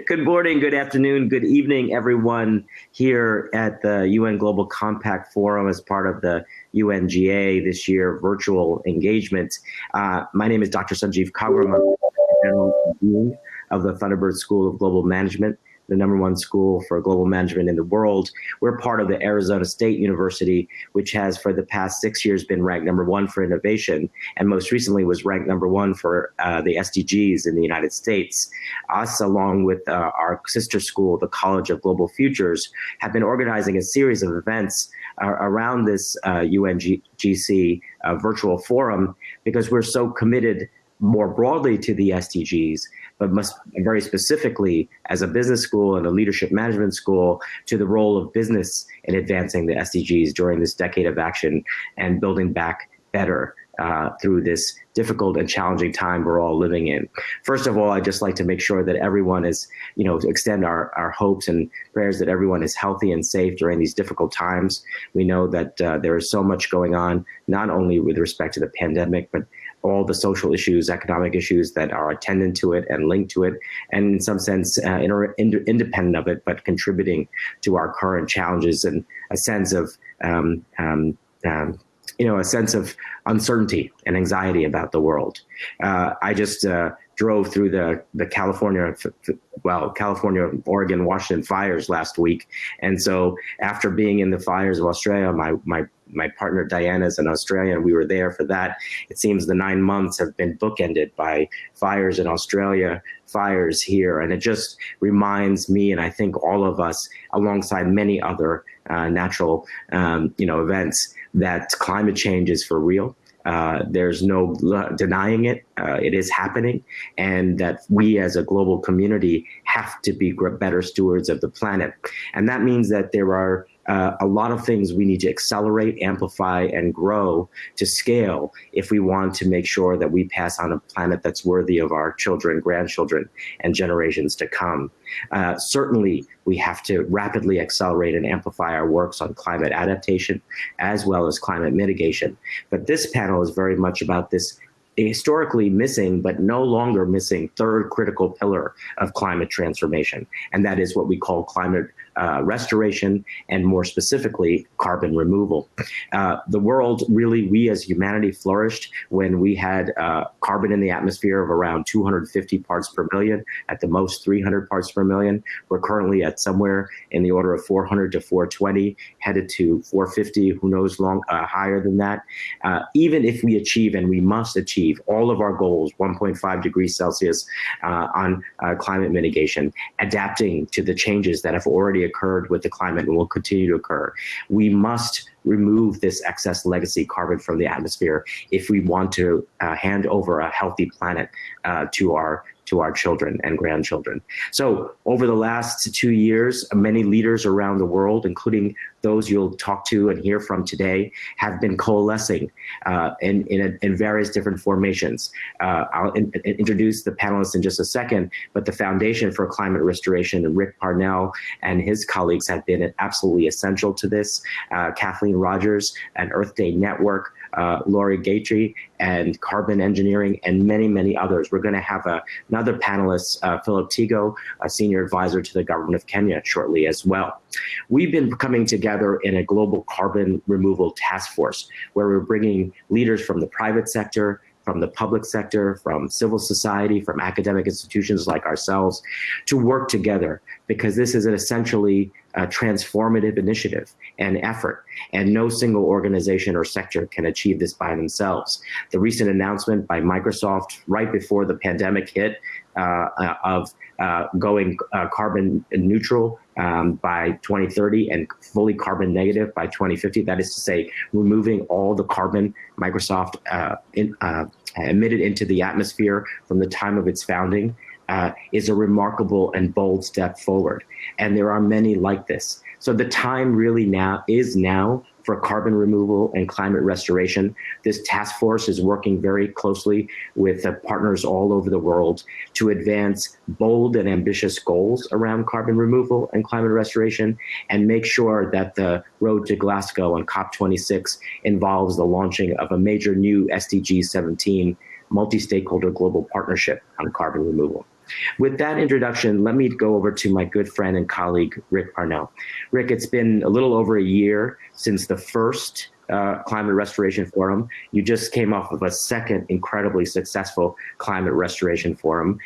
Good morning, good afternoon, good evening, everyone here at the UN Global Compact Forum as part of the UNGA this year virtual engagement. My name is Dr. Sanjeev Kagram. I'm the General Dean of the Thunderbird School of Global Management, the #1 school for global management in the world. We're part of the Arizona State University, which has for the past 6 years been ranked #1 for innovation, and most recently was ranked #1 for the SDGs in the United States. Us, along with our sister school, the College of Global Futures, have been organizing a series of events around this UNGC virtual forum because we're so committed more broadly to the SDGs, but must very specifically as a business school and a leadership management school to the role of business in advancing the SDGs during this decade of action and building back better through this difficult and challenging time we're all living in. First of all, I'd just like to make sure that everyone is, to extend our hopes and prayers that everyone is healthy and safe during these difficult times. We know that there is so much going on, not only with respect to the pandemic, but all the social issues, economic issues that are attendant to it and linked to it, and in some sense independent of it, but contributing to our current challenges and a sense of a sense of uncertainty and anxiety about the world. I just drove through the California, Oregon, Washington fires last week. And so after being in the fires of Australia, my partner Diana is an Australian. We were there for that. It seems the 9 months have been bookended by fires in Australia, fires here. And it just reminds me, and I think all of us, alongside many other natural events, that climate change is for real. There's no denying it. It is happening, and that we as a global community have to be better stewards of the planet. And that means that there are a lot of things we need to accelerate, amplify, and grow to scale if we want to make sure that we pass on a planet that's worthy of our children, grandchildren, and generations to come. Certainly, we have to rapidly accelerate and amplify our works on climate adaptation as well as climate mitigation. But this panel is very much about this historically missing, but no longer missing, third critical pillar of climate transformation. And that is what we call climate restoration, and more specifically, carbon removal. The world, really, we as humanity flourished when we had carbon in the atmosphere of around 250 parts per million, at the most 300 parts per million. We're currently at somewhere in the order of 400 to 420, headed to 450, who knows, higher than that. Even if we achieve, and we must achieve, all of our goals, 1.5 degrees Celsius on climate mitigation, adapting to the changes that have already occurred with the climate and will continue to occur, we must remove this excess legacy carbon from the atmosphere if we want to hand over a healthy planet to our children and grandchildren. So over the last 2 years, many leaders around the world, including those you'll talk to and hear from today, have been coalescing in various different formations. I'll introduce the panelists in just a second, but the Foundation for Climate Restoration, Rick Parnell and his colleagues have been absolutely essential to this. Kathleen Rogers and Earth Day Network, Laurie Gatry and Carbon Engineering, and many, many others. We're going to have another panelist, Philip Tigo, a senior advisor to the government of Kenya, shortly as well. We've been coming together in a global carbon removal task force where we're bringing leaders from the private sector, from the public sector, from civil society, from academic institutions like ourselves, to work together, because this is an essentially transformative initiative and effort, and no single organization or sector can achieve this by themselves. The recent announcement by Microsoft right before the pandemic hit of going carbon neutral by 2030 and fully carbon negative by 2050, that is to say, removing all the carbon Microsoft emitted into the atmosphere from the time of its founding, is a remarkable and bold step forward. And there are many like this. So the time really now for carbon removal and climate restoration. This task force is working very closely with partners all over the world to advance bold and ambitious goals around carbon removal and climate restoration, and make sure that the road to Glasgow on COP26 involves the launching of a major new SDG 17 multi-stakeholder global partnership on carbon removal. With that introduction, let me go over to my good friend and colleague, Rick Parnell. Rick, it's been a little over a year since the first Climate Restoration Forum. You just came off of a second incredibly successful Climate Restoration Forum.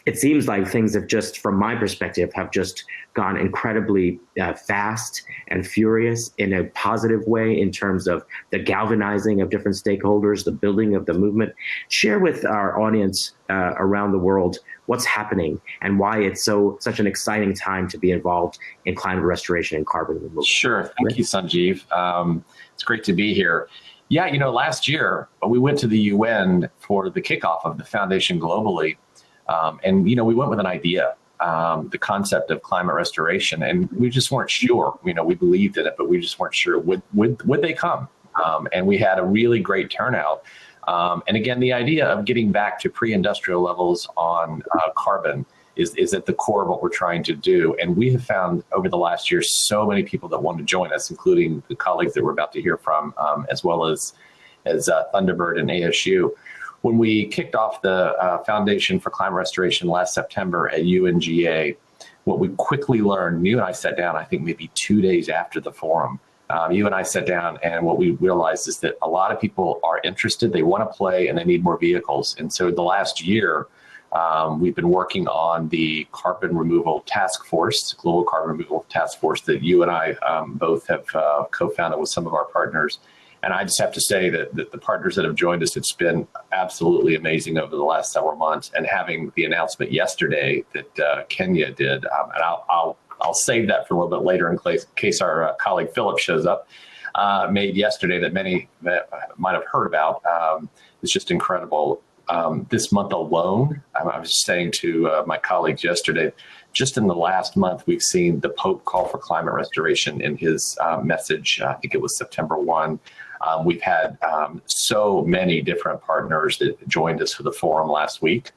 It seems like things have just, from my perspective, have just gone incredibly fast and furious in a positive way in terms of the galvanizing of different stakeholders, the building of the movement. Share with our audience around the world what's happening and why it's such an exciting time to be involved in climate restoration and carbon removal. Sure. Thank you, Sanjeev. It's great to be here. Yeah, last year we went to the UN for the kickoff of the foundation globally. And we went with an idea, the concept of climate restoration, and we just weren't sure. We believed in it, but we just weren't sure would they come. And we had a really great turnout. And again, the idea of getting back to pre-industrial levels on carbon is at the core of what we're trying to do. And we have found over the last year so many people that want to join us, including the colleagues that we're about to hear from, as well as Thunderbird and ASU. When we kicked off the Foundation for Climate Restoration last September at UNGA, what we quickly learned, you and I sat down, I think maybe 2 days after the forum, you and I sat down, and what we realized is that a lot of people are interested, they want to play, and they need more vehicles. And so the last year, we've been working on the Carbon Removal Task Force, Global Carbon Removal Task Force that you and I both have co-founded with some of our partners. And I just have to say that the partners that have joined us, it's been absolutely amazing over the last several months. And having the announcement yesterday that Kenya did, and I'll save that for a little bit later in case our colleague Philip shows up, made yesterday that many might have heard about. It's just incredible. This month alone, I was saying to my colleagues yesterday, just in the last month, we've seen the Pope call for climate restoration in his message. I think it was September 1. We've had so many different partners that joined us for the forum last week.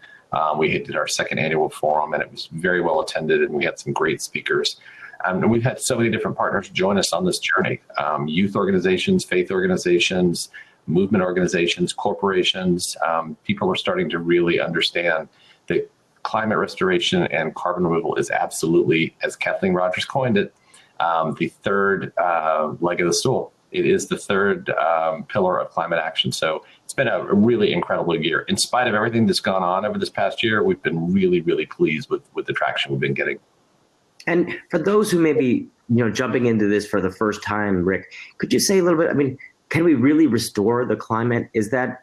We did our second annual forum, and it was very well attended, and we had some great speakers. And we've had so many different partners join us on this journey. Youth organizations, faith organizations, movement organizations, corporations. People are starting to really understand that climate restoration and carbon removal is absolutely, as Kathleen Rogers coined it, the third leg of the stool. It is the third pillar of climate action. So it's been a really incredible year. In spite of everything that's gone on over this past year, we've been really, really pleased with the traction we've been getting. And for those who may be, jumping into this for the first time, Rick, could you say a little bit, can we really restore the climate? Is that,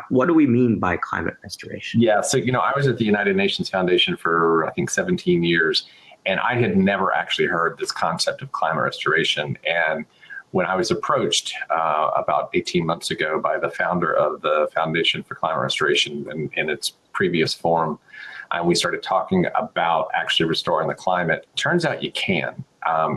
what do we mean by climate restoration? Yeah, so, I was at the United Nations Foundation for, I think, 17 years, and I had never actually heard this concept of climate restoration. And when I was approached about 18 months ago by the founder of the Foundation for Climate Restoration in its previous form, and we started talking about actually restoring the climate, turns out you can.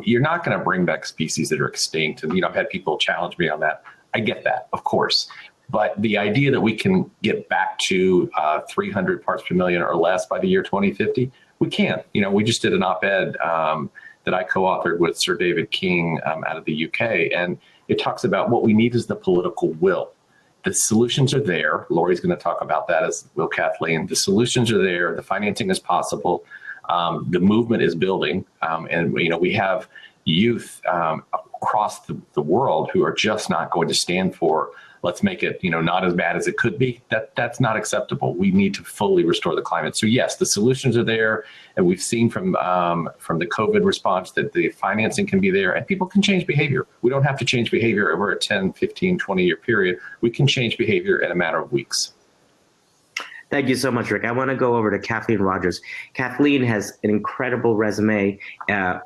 You're not going to bring back species that are extinct. And, I've had people challenge me on that. I get that, of course. But the idea that we can get back to 300 parts per million or less by the year 2050, we can. We just did an op-ed that I co-authored with Sir David King out of the UK. And it talks about what we need is the political will. The solutions are there. Lori's going to talk about that, as will Kathleen. The solutions are there. The financing is possible. The movement is building. And, we have youth across the world who are just not going to stand for, let's make it, not as bad as it could be. That's not acceptable. We need to fully restore the climate. So yes, the solutions are there. And we've seen from the COVID response that the financing can be there and people can change behavior. We don't have to change behavior over a 10, 15, 20-year period. We can change behavior in a matter of weeks. Thank you so much, Rick. I want to go over to Kathleen Rogers. Kathleen has an incredible resume. I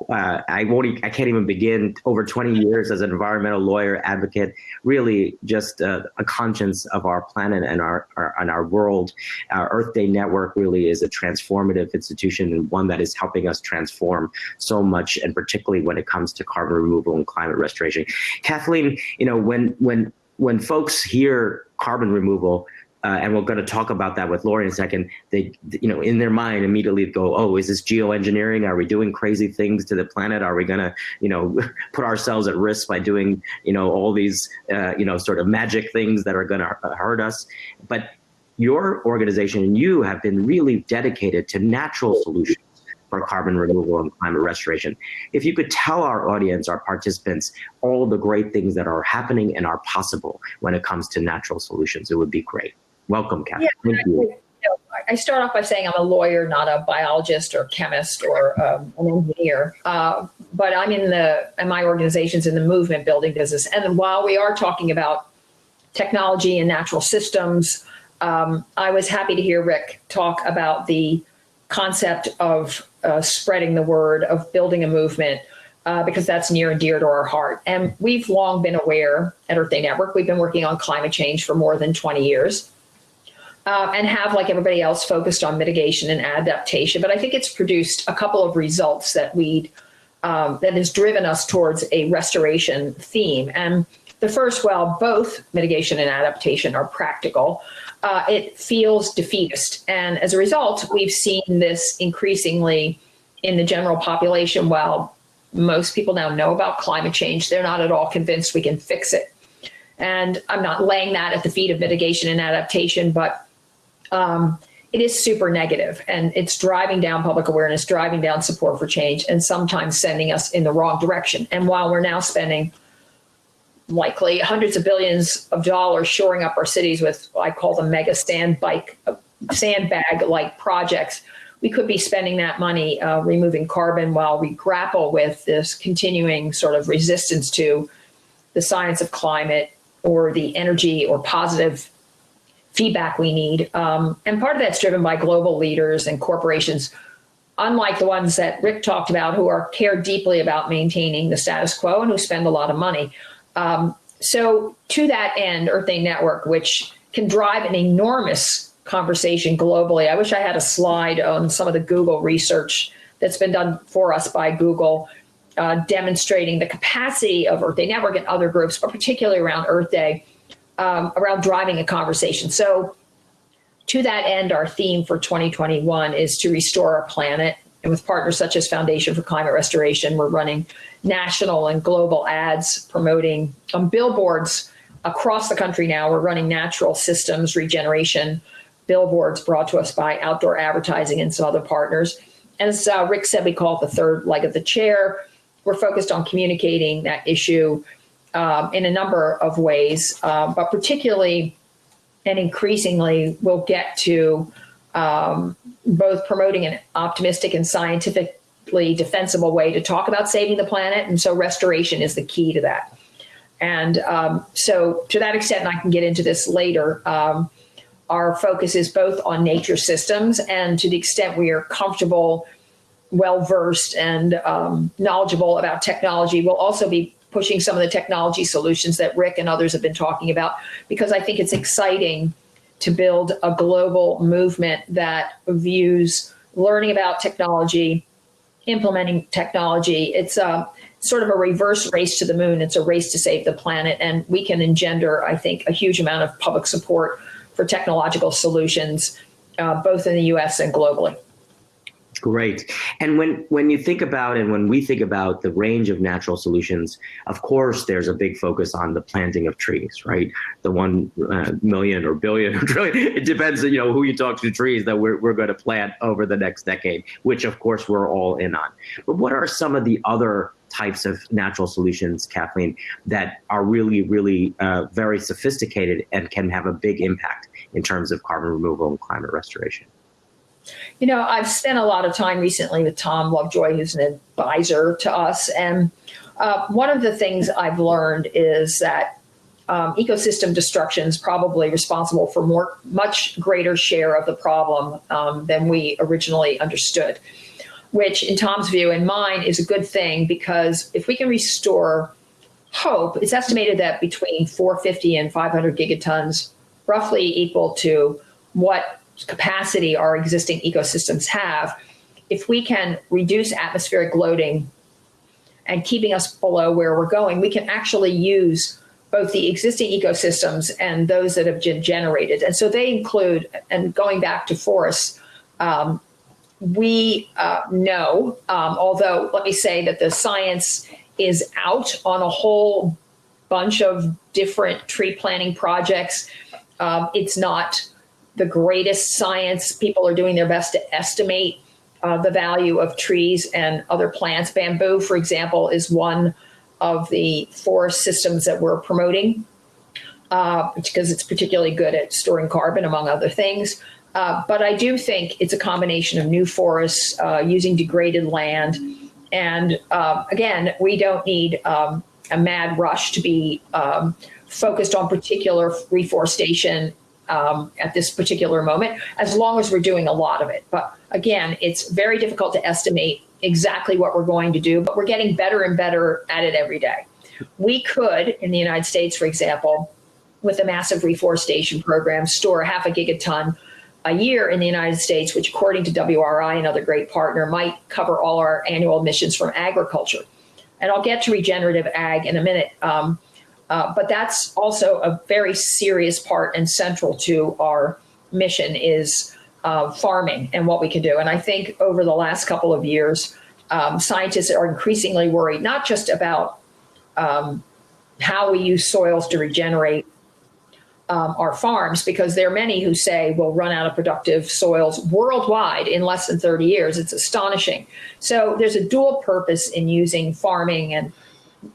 can't even begin. Over 20 years as an environmental lawyer, advocate, really just a conscience of our planet and our world. Our Earth Day Network really is a transformative institution and one that is helping us transform so much, and particularly when it comes to carbon removal and climate restoration. Kathleen, when folks hear carbon removal, and we're going to talk about that with Lori in a second, they, in their mind immediately go, oh, is this geoengineering? Are we doing crazy things to the planet? Are we going to, put ourselves at risk by doing, all these, sort of magic things that are going to hurt us? But your organization and you have been really dedicated to natural solutions for carbon removal and climate restoration. If you could tell our audience, our participants, all the great things that are happening and are possible when it comes to natural solutions, it would be great. Welcome, Catherine. Yeah, thank you. I start off by saying I'm a lawyer, not a biologist or chemist or an engineer, but I'm in my organization's in the movement building business. And while we are talking about technology and natural systems, I was happy to hear Rick talk about the concept of spreading the word, of building a movement, because that's near and dear to our heart. And we've long been aware at Earth Day Network, we've been working on climate change for more than 20 years. And have, like everybody else, focused on mitigation and adaptation. But I think it's produced a couple of results that that has driven us towards a restoration theme. And the first, while both mitigation and adaptation are practical, it feels defeatist. And as a result, we've seen this increasingly in the general population. While most people now know about climate change, they're not at all convinced we can fix it. And I'm not laying that at the feet of mitigation and adaptation, but it is super negative, and it's driving down public awareness, driving down support for change, and sometimes sending us in the wrong direction. And while we're now spending likely hundreds of billions of dollars shoring up our cities with what I call the mega sandbag-like projects, we could be spending that money removing carbon while we grapple with this continuing sort of resistance to the science of climate or the energy or positive feedback we need. And part of that's driven by global leaders and corporations, unlike the ones that Rick talked about, who care deeply about maintaining the status quo and who spend a lot of money. So to that end, Earth Day Network, which can drive an enormous conversation globally. I wish I had a slide on some of the Google research that's been done for us by Google, demonstrating the capacity of Earth Day Network and other groups, but particularly around Earth Day, around driving a conversation. So to that end, our theme for 2021 is to restore our planet. And with partners such as Foundation for Climate Restoration, we're running national and global ads promoting billboards across the country now. We're running natural systems regeneration billboards brought to us by Outdoor Advertising and some other partners. And as Rick said, we call it the third leg of the chair. We're focused on communicating that issue in a number of ways, but particularly and increasingly we'll get to both promoting an optimistic and scientifically defensible way to talk about saving the planet. And so restoration is the key to that. And so to that extent, and I can get into this later, our focus is both on nature systems, and to the extent we are comfortable, well-versed, and knowledgeable about technology, we'll also be pushing some of the technology solutions that Rick and others have been talking about, because I think it's exciting to build a global movement that views learning about technology, implementing technology. It's sort of a reverse race to the moon. It's a race to save the planet. And we can engender, I think, a huge amount of public support for technological solutions, both in the US and globally. Great. And when you think about, and when we think about the range of natural solutions, of course, there's a big focus on the planting of trees, right? The 1 million or billion or trillion, it depends, who you talk to, trees that we're going to plant over the next decade, which of course we're all in on. But what are some of the other types of natural solutions, Kathleen, that are really, really very sophisticated and can have a big impact in terms of carbon removal and climate restoration? I've spent a lot of time recently with Tom Lovejoy, who's an advisor to us. And one of the things I've learned is that ecosystem destruction is probably responsible for much greater share of the problem than we originally understood, which in Tom's view and mine is a good thing, because if we can restore hope, it's estimated that between 450 and 500 gigatons, roughly equal to what capacity our existing ecosystems have, if we can reduce atmospheric loading and keeping us below where we're going, we can actually use both the existing ecosystems and those that have been generated. And so they include, and going back to forests, we know, although let me say that the science is out on a whole bunch of different tree planting projects, it's not the greatest science. People are doing their best to estimate the value of trees and other plants. Bamboo, for example, is one of the forest systems that we're promoting because it's particularly good at storing carbon, among other things. But I do think it's a combination of new forests, using degraded land. And again, we don't need a mad rush to be focused on particular reforestation at this particular moment, as long as we're doing a lot of it. But again, it's very difficult to estimate exactly what we're going to do, but we're getting better and better at it every day. We could, in the United States, for example, with a massive reforestation program, store 0.5 gigaton a year in the United States, which according to WRI, another great partner, might cover all our annual emissions from agriculture. And I'll get to regenerative ag in a minute. But that's also a very serious part and central to our mission is farming and what we can do. And I think over the last couple of years, scientists are increasingly worried, not just about how we use soils to regenerate our farms, because there are many who say we'll run out of productive soils worldwide in less than 30 years. It's astonishing. So there's a dual purpose in using farming, and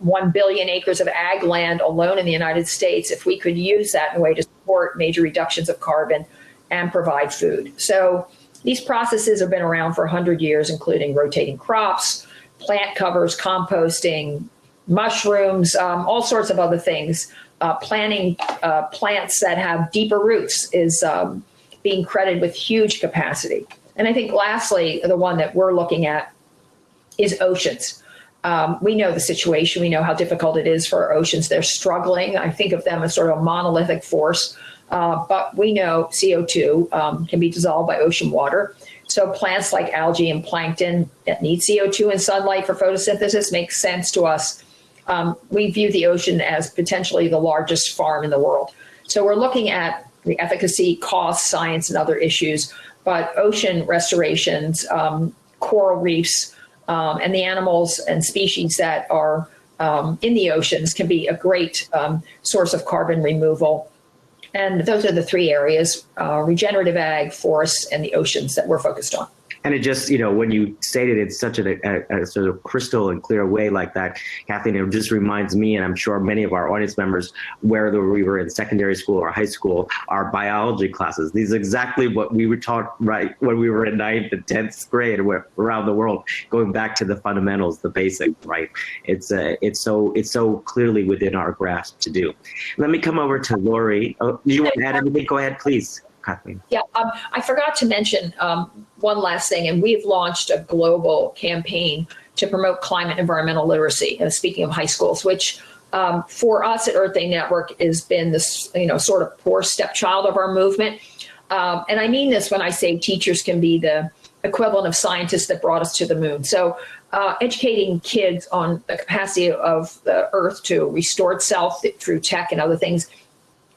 1 billion acres of ag land alone in the United States, if we could use that in a way to support major reductions of carbon and provide food. So these processes have been around for 100 years, including rotating crops, plant covers, composting, mushrooms, all sorts of other things. Planting plants that have deeper roots is being credited with huge capacity. And I think lastly, the one that we're looking at is oceans. We know the situation. We know how difficult it is for our oceans. They're struggling. I think of them as sort of a monolithic force, but we know CO2 can be dissolved by ocean water. So plants like algae and plankton that need CO2 and sunlight for photosynthesis makes sense to us. We view the ocean as potentially the largest farm in the world. So we're looking at the efficacy, cost, science, and other issues, but ocean restorations, coral reefs, and the animals and species that are in the oceans can be a great source of carbon removal. And those are the three areas, regenerative ag, forests, and the oceans that we're focused on. And it just, when you stated it such a sort of crystal and clear way like that, Kathleen, it just reminds me, and I'm sure many of our audience members, whether we were in secondary school or high school, our biology classes. These are exactly what we were taught right when we were in 9th and 10th grade around the world, going back to the fundamentals, the basic, right? It's so clearly within our grasp to do. Let me come over to Lori. Oh, do you want to add anything? Go ahead, please. Kathleen. Yeah, I forgot to mention one last thing, and we've launched a global campaign to promote climate and environmental literacy. Speaking of high schools, which for us at Earth Day Network has been this, sort of poor stepchild of our movement. And I mean this when I say teachers can be the equivalent of scientists that brought us to the moon. So educating kids on the capacity of the Earth to restore itself through tech and other things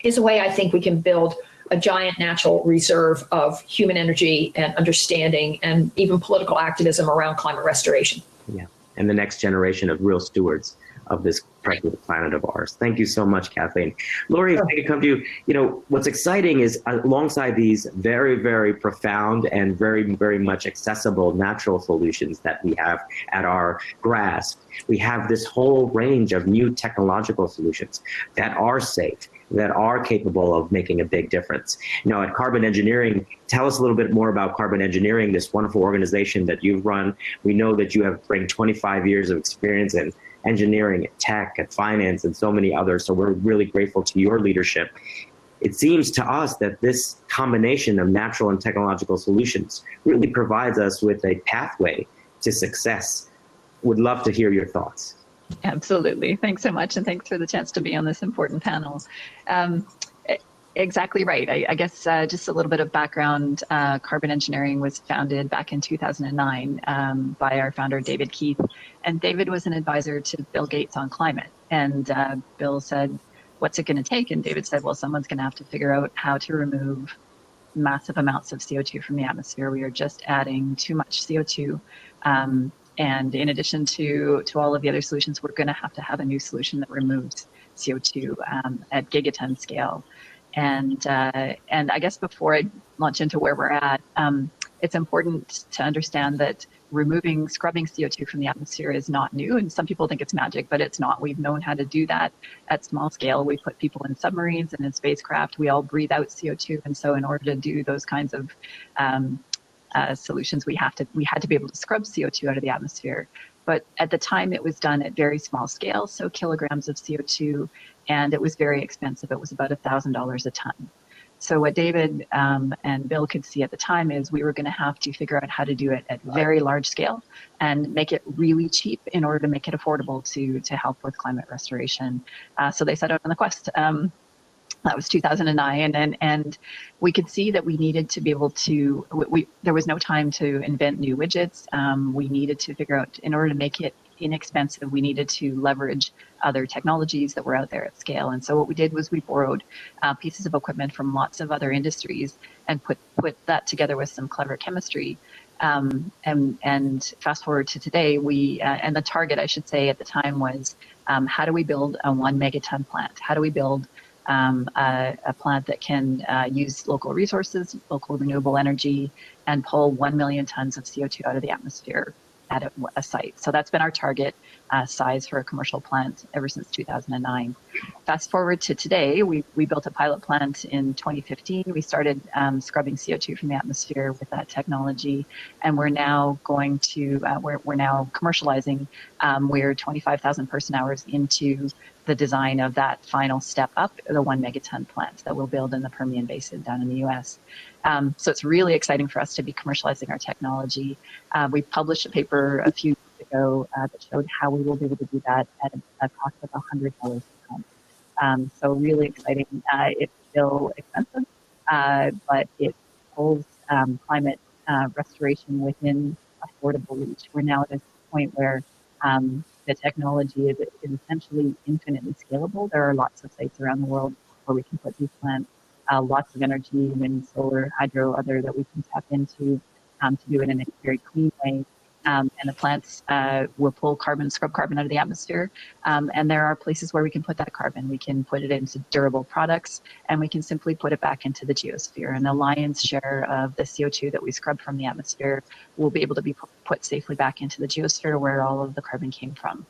is a way I think we can build a giant natural reserve of human energy and understanding and even political activism around climate restoration. Yeah, and the next generation of real stewards of this precious planet of ours. Thank you so much, Kathleen. Lori, if I could come to you, what's exciting is alongside these very, very profound and very, very much accessible natural solutions that we have at our grasp, we have this whole range of new technological solutions that are safe, that are capable of making a big difference. At Carbon Engineering, tell us a little bit more about Carbon Engineering, this wonderful organization that you've run. We know that you have bring 25 years of experience in engineering, tech, and finance, and so many others. So we're really grateful to your leadership. It seems to us that this combination of natural and technological solutions really provides us with a pathway to success. Would love to hear your thoughts. Absolutely. Thanks so much. And thanks for the chance to be on this important panel. Exactly right. I guess just a little bit of background. Carbon Engineering was founded back in 2009 by our founder, David Keith. And David was an advisor to Bill Gates on climate. And Bill said, what's it going to take? And David said, well, someone's going to have to figure out how to remove massive amounts of CO2 from the atmosphere. We are just adding too much CO2. And in addition to all of the other solutions, we're going to have a new solution that removes CO2 at gigaton scale. I guess before I launch into where we're at, it's important to understand that scrubbing CO2 from the atmosphere is not new. And some people think it's magic, but it's not. We've known how to do that at small scale. We put people in submarines and in spacecraft. We all breathe out CO2. And so in order to do those kinds of solutions, we had to be able to scrub CO2 out of the atmosphere. But at the time, it was done at very small scale, so kilograms of CO2, and it was very expensive. It was about $1,000 a ton. So what David and Bill could see at the time is we were going to have to figure out how to do it at very large scale and make it really cheap in order to make it affordable to help with climate restoration. So they set out on the quest. That was 2009, and we could see that we needed to be able to. There was no time to invent new widgets. We needed to figure out, in order to make it inexpensive, we needed to leverage other technologies that were out there at scale. And so what we did was we borrowed pieces of equipment from lots of other industries and put that together with some clever chemistry. And fast forward to today, and the target, I should say, at the time was how do we build a 1 megaton plant? How do we build a plant that can use local resources, local renewable energy, and pull 1 million tons of CO2 out of the atmosphere at a site. So that's been our target size for a commercial plant ever since 2009. Fast forward to today, we built a pilot plant in 2015. We started scrubbing CO2 from the atmosphere with that technology, and we're now going to we're now commercializing. We're 25,000 person hours into the design of that final step up, the 1 megaton plant that we'll build in the Permian Basin down in the U.S. So it's really exciting for us to be commercializing our technology. We published a paper a few years ago that showed how we will be able to do that at a cost of $100 a ton. So really exciting. It's still expensive, but it holds climate restoration within affordable reach. We're now at this point where the technology is essentially infinitely scalable. There are lots of sites around the world where we can put these plants, lots of energy, wind, solar, hydro, other that we can tap into to do it in a very clean way. And the plants will pull scrub carbon out of the atmosphere. And there are places where we can put that carbon. We can put it into durable products, and we can simply put it back into the geosphere. And the lion's share of the CO2 that we scrub from the atmosphere will be able to be put safely back into the geosphere where all of the carbon came from.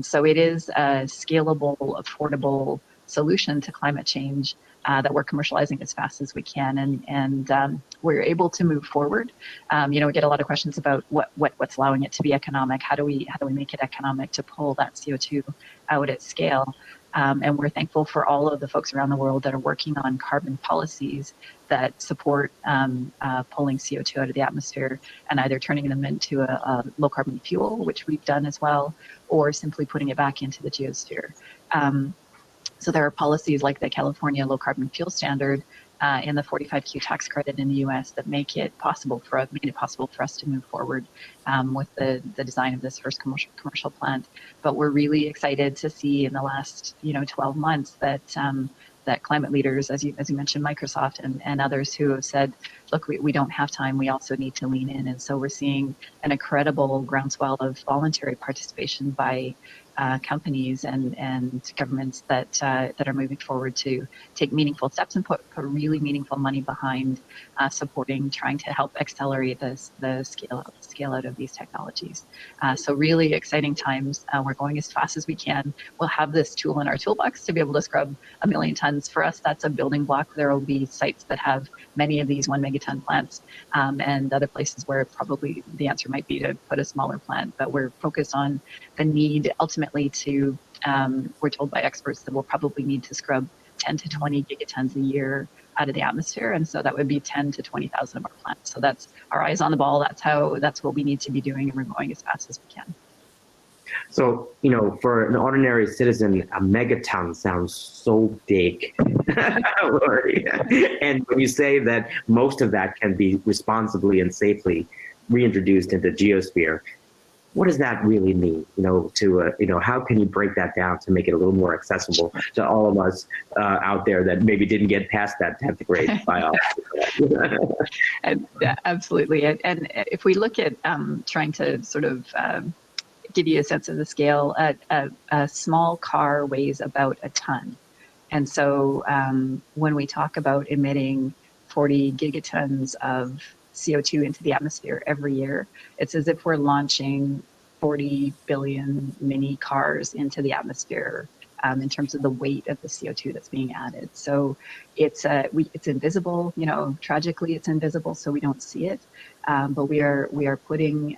So it is a scalable, affordable solution to climate change that we're commercializing as fast as we can, and we're able to move forward. We get a lot of questions about what's allowing it to be economic. How do we make it economic to pull that CO2 out at scale? And we're thankful for all of the folks around the world that are working on carbon policies that support pulling CO2 out of the atmosphere and either turning them into a low carbon fuel, which we've done as well, or simply putting it back into the geosphere. So there are policies like the California Low Carbon Fuel Standard and the 45Q tax credit in the U.S. that made it possible for us to move forward with the design of this first commercial plant. But we're really excited to see in the last 12 months that that climate leaders, as you mentioned, Microsoft and others who have said, look, we don't have time. We also need to lean in. And so we're seeing an incredible groundswell of voluntary participation by companies and governments that are moving forward to take meaningful steps and put really meaningful money behind supporting, trying to help accelerate the scale out of these technologies. So really exciting times. We're going as fast as we can. We'll have this tool in our toolbox to be able to scrub 1 million tons. For us, that's a building block. There will be sites that have many of these 1 megaton plants and other places where probably the answer might be to put a smaller plant, but we're focused on the need ultimately to, we're told by experts that we'll probably need to scrub 10 to 20 gigatons a year out of the atmosphere. And so that would be 10 to 20,000 of our plants. So that's our eyes on the ball. That's what we need to be doing, and we're going as fast as we can. So, for an ordinary citizen, a megaton sounds so big. And when you say that most of that can be responsibly and safely reintroduced into geosphere, what does that really mean? How can you break that down to make it a little more accessible to all of us out there that maybe didn't get past that 10th grade biology? Absolutely. And if we look at trying to sort of give you a sense of the scale, a small car weighs about a ton. And so when we talk about emitting 40 gigatons of CO2 into the atmosphere every year, it's as if we're launching 40 billion mini cars into the atmosphere in terms of the weight of the CO2 that's being added. So it's invisible, tragically it's invisible, so we don't see it. But we are putting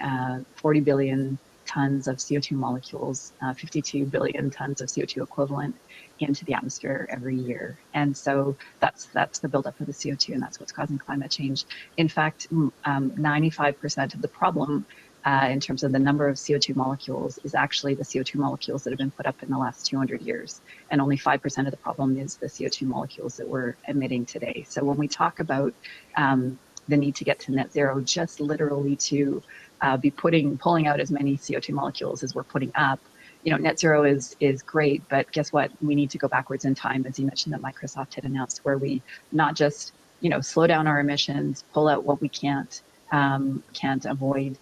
40 billion tons of CO2 molecules, 52 billion tons of CO2 equivalent into the atmosphere every year. And so that's the buildup of the CO2, and that's what's causing climate change. In fact, 95% of the problem in terms of the number of CO2 molecules is actually the CO2 molecules that have been put up in the last 200 years. And only 5% of the problem is the CO2 molecules that we're emitting today. So when we talk about the need to get to net zero, just literally to be pulling out as many CO2 molecules as we're putting up, net zero is great, but guess what? We need to go backwards in time, as you mentioned that Microsoft had announced, where we not just, slow down our emissions, pull out what we can't avoid.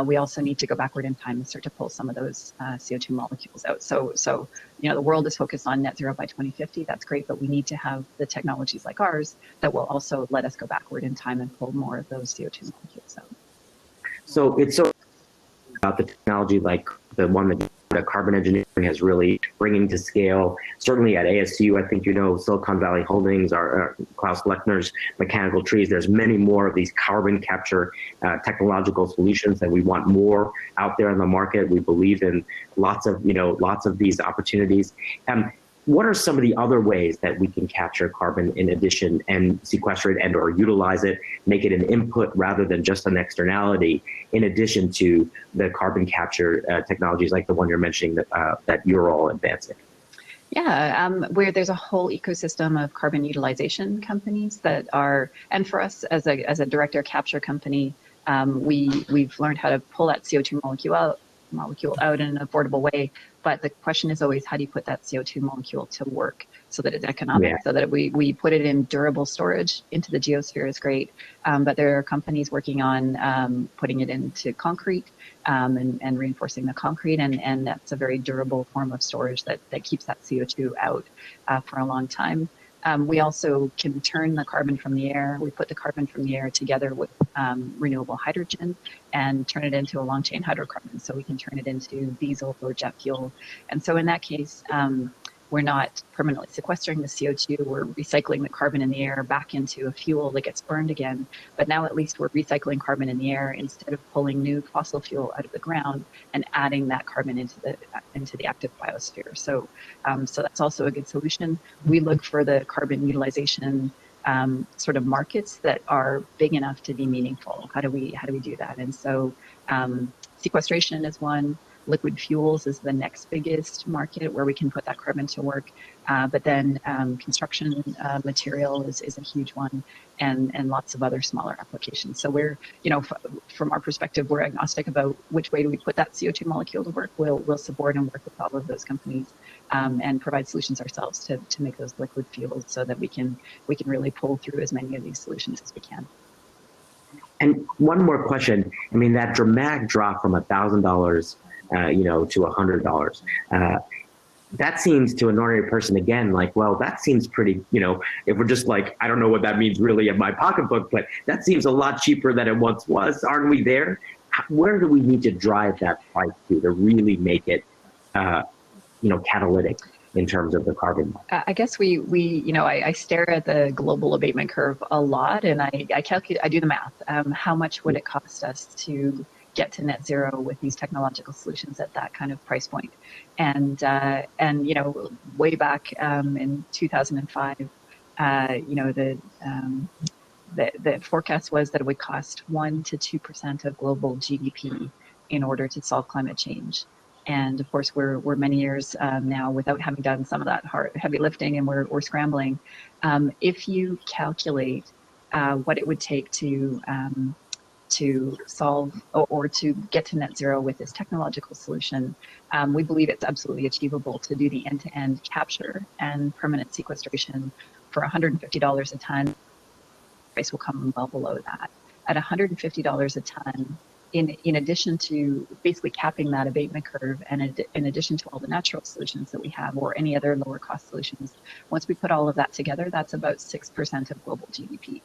We also need to go backward in time and start to pull some of those CO2 molecules out. So the world is focused on net zero by 2050. That's great, but we need to have the technologies like ours that will also let us go backward in time and pull more of those CO2 molecules out. So it's so about the technology like the one that carbon engineering has really bringing to scale. Certainly at ASU, I think Silicon Valley Holdings, our Klaus Lechner's mechanical trees. There's many more of these carbon capture technological solutions that we want more out there in the market. We believe in lots of these opportunities. What are some of the other ways that we can capture carbon in addition and sequester it and or utilize it, make it an input rather than just an externality, in addition to the carbon capture technologies like the one you're mentioning that you're all advancing? Yeah, where there's a whole ecosystem of carbon utilization companies that are, and for us as a direct air capture company, we've learned how to pull that CO2 molecule out in an affordable way. But the question is always, how do you put that CO2 molecule to work so that it's economic, so that we put it in durable storage into the geosphere is great. But there are companies working on putting it into concrete and reinforcing the concrete. And that's a very durable form of storage that keeps that CO2 out for a long time. We also can turn the carbon from the air. We put the carbon from the air together with renewable hydrogen and turn it into a long chain hydrocarbon. So we can turn it into diesel or jet fuel. And so in that case, we're not permanently sequestering the CO2. We're recycling the carbon in the air back into a fuel that gets burned again. But now at least we're recycling carbon in the air instead of pulling new fossil fuel out of the ground and adding that carbon into the active biosphere. So that's also a good solution. We look for the carbon utilization sort of markets that are big enough to be meaningful. How do we do that? And so sequestration is one. Liquid fuels is the next biggest market where we can put that carbon to work. But then construction material is a huge one, and lots of other smaller applications. So we're, from our perspective, we're agnostic about which way do we put that CO2 molecule to work. We'll support and work with all of those companies and provide solutions ourselves to make those liquid fuels so that we can really pull through as many of these solutions as we can. And one more question. I mean, that dramatic drop from $1,000 to $100. That seems to an ordinary person, again, like, well, that seems pretty, if we're just like, I don't know what that means really in my pocketbook, but that seems a lot cheaper than it once was. Aren't we there? Where do we need to drive that price to really make it, catalytic in terms of the carbon? I guess I stare at the global abatement curve a lot, and I calculate, I do the math. How much would it cost us to get to net zero with these technological solutions at that kind of price point? And way back in 2005, the forecast was that it would cost 1% to 2% of global GDP in order to solve climate change. And of course, we're many years now without having done some of that heavy lifting, and we're scrambling. If you calculate what it would take to solve or to get to net zero with this technological solution, we believe it's absolutely achievable to do the end-to-end capture and permanent sequestration for $150 a ton. Price will come well below that. At $150 a ton, in addition to basically capping that abatement curve, and in addition to all the natural solutions that we have or any other lower cost solutions, once we put all of that together, that's about 6% of global GDP.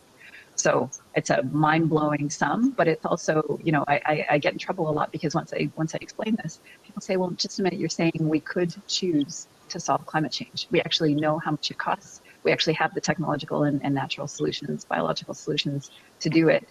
So it's a mind-blowing sum, but it's also, you know, I get in trouble a lot because once I explain this, people say, well, just a minute, you're saying we could choose to solve climate change. We actually know how much it costs. We actually have the technological and natural solutions, biological solutions to do it.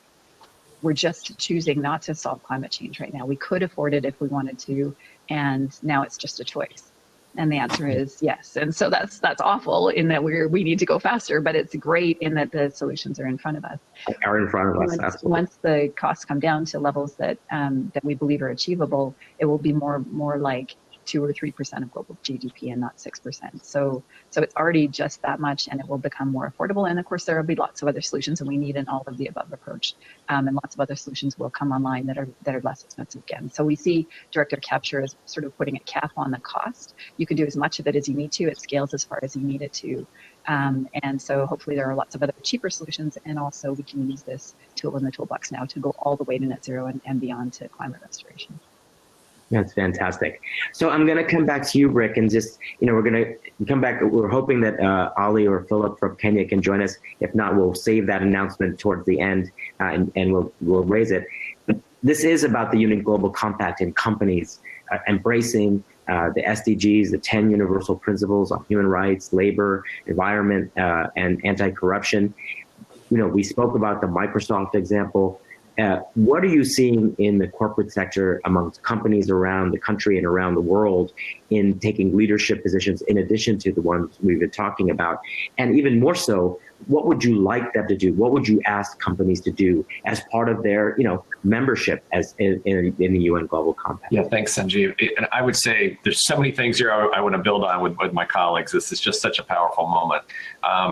We're just choosing not to solve climate change right now. We could afford it if we wanted to, and now it's just a choice. And the answer is yes. And so that's awful in that we need to go faster, but it's great in that the solutions are in front of us. Are in front of us. Once the costs come down to levels that that we believe are achievable, it will be more like 2 or 3% of global GDP and not 6%. So it's already just that much, and it will become more affordable. And of course, there will be lots of other solutions, and we need an all of the above approach. And lots of other solutions will come online that are less expensive again. So we see direct air capture as sort of putting a cap on the cost. You can do as much of it as you need to. It scales as far as you need it to. And so hopefully there are lots of other cheaper solutions, and also we can use this tool in the toolbox now to go all the way to net zero and beyond to climate restoration. That's fantastic. So I'm going to come back to you, Rick, and just, you know, we're going to come back. We're hoping that Ali or Philip from Kenya can join us. If not, we'll save that announcement towards the end and we'll raise it. But this is about the Union Global Compact and companies embracing the SDGs, the 10 universal principles on human rights, labor, environment, and anti-corruption. You know, we spoke about the Microsoft example. What are you seeing in the corporate sector amongst companies around the country and around the world in taking leadership positions in addition to the ones we've been talking about? And even more so, what would you like them to do? What would you ask companies to do as part of their, you know, membership as in the UN Global Compact? Yeah, thanks, Sanjeev. And I would say there's so many things here I want to build on with my colleagues. This is just such a powerful moment.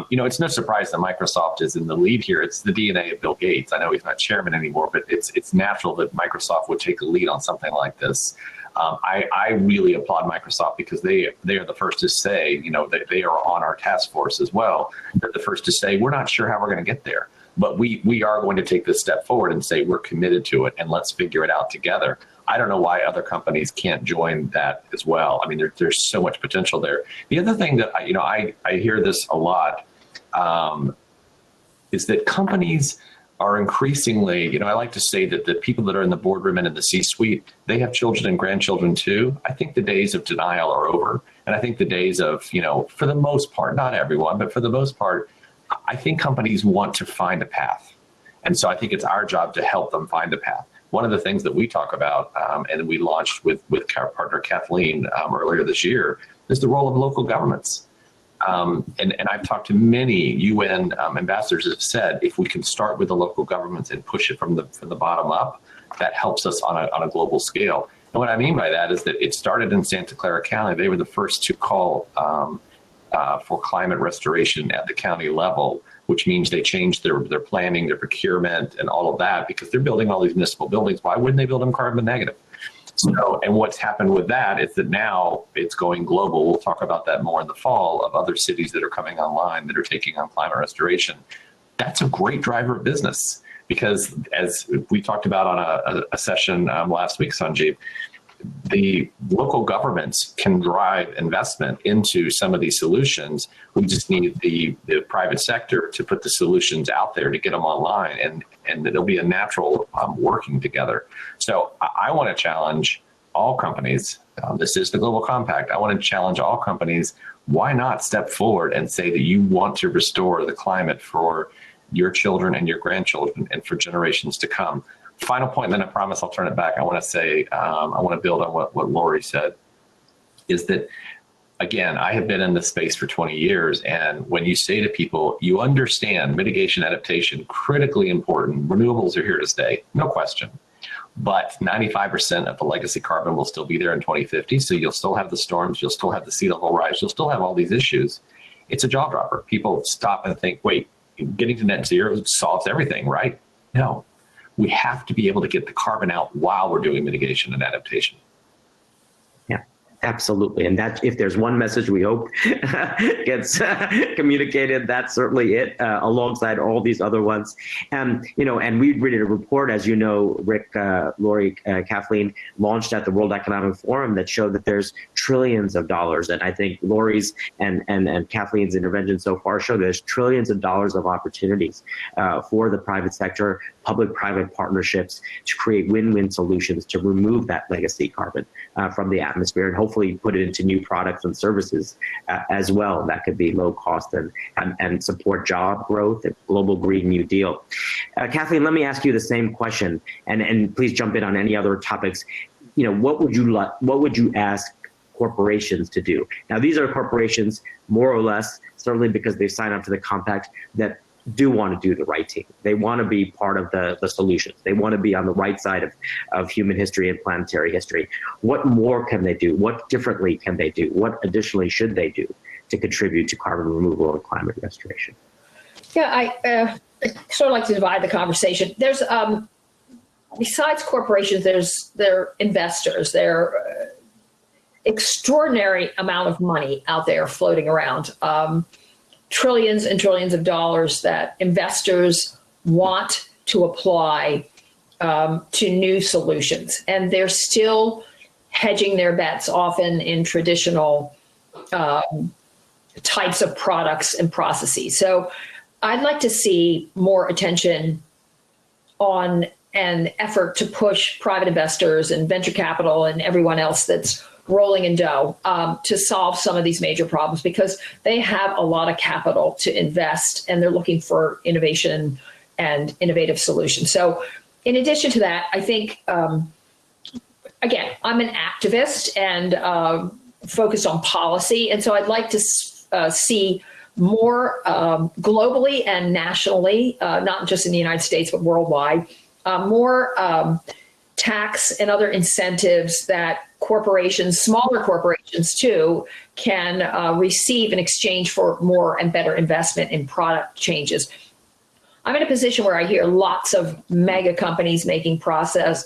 You know, it's no surprise that Microsoft is in the lead here. It's the DNA of Bill Gates. I know he's not chairman anymore, but it's natural that Microsoft would take a lead on something like this. I really applaud Microsoft because they are the first to say, you know, that they are on our task force as well. They're the first to say, we're not sure how we're going to get there, but we are going to take this step forward and say we're committed to it and let's figure it out together. I don't know why other companies can't join that as well. I mean, there's so much potential there. The other thing that, you know, I hear this a lot is that companies are increasingly, you know, I like to say that the people that are in the boardroom and in the C-suite, they have children and grandchildren too. I think the days of denial are over. And I think the days of, you know, for the most part, not everyone, but for the most part, I think companies want to find a path. And so I think it's our job to help them find a path. One of the things that we talk about, and we launched with our partner Kathleen earlier this year, is the role of local governments. And I've talked to many UN ambassadors that have said, if we can start with the local governments and push it from the bottom up, that helps us on a global scale. And what I mean by that is that it started in Santa Clara County. They were the first to call for climate restoration at the county level, which means they changed their planning, their procurement, and all of that because they're building all these municipal buildings. Why wouldn't they build them carbon negative? So, and what's happened with that is that now it's going global. We'll talk about that more in the fall of other cities that are coming online that are taking on climate restoration. That's a great driver of business because as we talked about on a session last week, Sanjeev, the local governments can drive investment into some of these solutions. We just need the private sector to put the solutions out there to get them online, and it'll be a natural working together. So I want to challenge all companies. This is the Global Compact. I want to challenge all companies. Why not step forward and say that you want to restore the climate for your children and your grandchildren and for generations to come? Final point, and then I promise I'll turn it back. I want to say, I want to build on what Lori said, is that, again, I have been in this space for 20 years. And when you say to people, you understand mitigation, adaptation, critically important, renewables are here to stay, no question. But 95% of the legacy carbon will still be there in 2050. So you'll still have the storms, you'll still have the sea level rise, you'll still have all these issues. It's a jaw dropper. People stop and think, wait, getting to net zero solves everything, right? No. We have to be able to get the carbon out while we're doing mitigation and adaptation. Yeah, Absolutely. And that, if there's one message we hope gets communicated, that's certainly it, alongside all these other ones. And we read a report, as you know, Rick, Lori, Kathleen, launched at the World Economic Forum that showed that there's trillions of dollars. And I think Lori's and Kathleen's intervention so far show there's trillions of dollars of opportunities for the private sector, public-private partnerships to create win-win solutions to remove that legacy carbon from the atmosphere, and hopefully put it into new products and services as well that could be low cost and support job growth and global Green New Deal. Kathleen, let me ask you the same question, and please jump in on any other topics. What would you ask corporations to do? Now, these are corporations, more or less, certainly because they've signed up to the compact, that do want to do the right thing. They want to be part of the solutions. They want to be on the right side of human history and planetary history. What more can they do? What differently can they do? What additionally should they do to contribute to carbon removal and climate restoration? Yeah, I sort of like to divide the conversation. There's, besides corporations, there are investors. There are extraordinary amount of money out there floating around. Trillions and trillions of dollars that investors want to apply to new solutions. And they're still hedging their bets, often in traditional types of products and processes. So I'd like to see more attention on an effort to push private investors and venture capital and everyone else that's rolling in dough to solve some of these major problems, because they have a lot of capital to invest and they're looking for innovation and innovative solutions. So in addition to that, I think, again, I'm an activist and focused on policy. And so I'd like to see more globally and nationally, not just in the United States, but worldwide, more tax and other incentives that corporations, smaller corporations too, can receive in exchange for more and better investment in product changes. I'm in a position where I hear lots of mega companies making process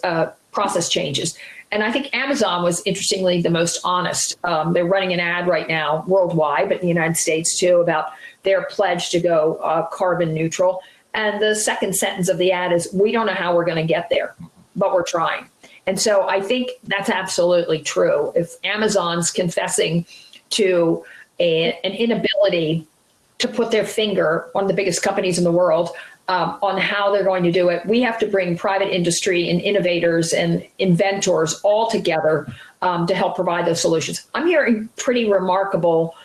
changes. And I think Amazon was, interestingly, the most honest. They're running an ad right now worldwide, but in the United States too, about their pledge to go carbon neutral. And the second sentence of the ad is, we don't know how we're going to get there, but we're trying. And so I think that's absolutely true. If Amazon's confessing to an inability to put their finger on the biggest companies in the world on how they're going to do it, we have to bring private industry and innovators and inventors all together to help provide those solutions. I'm hearing pretty remarkable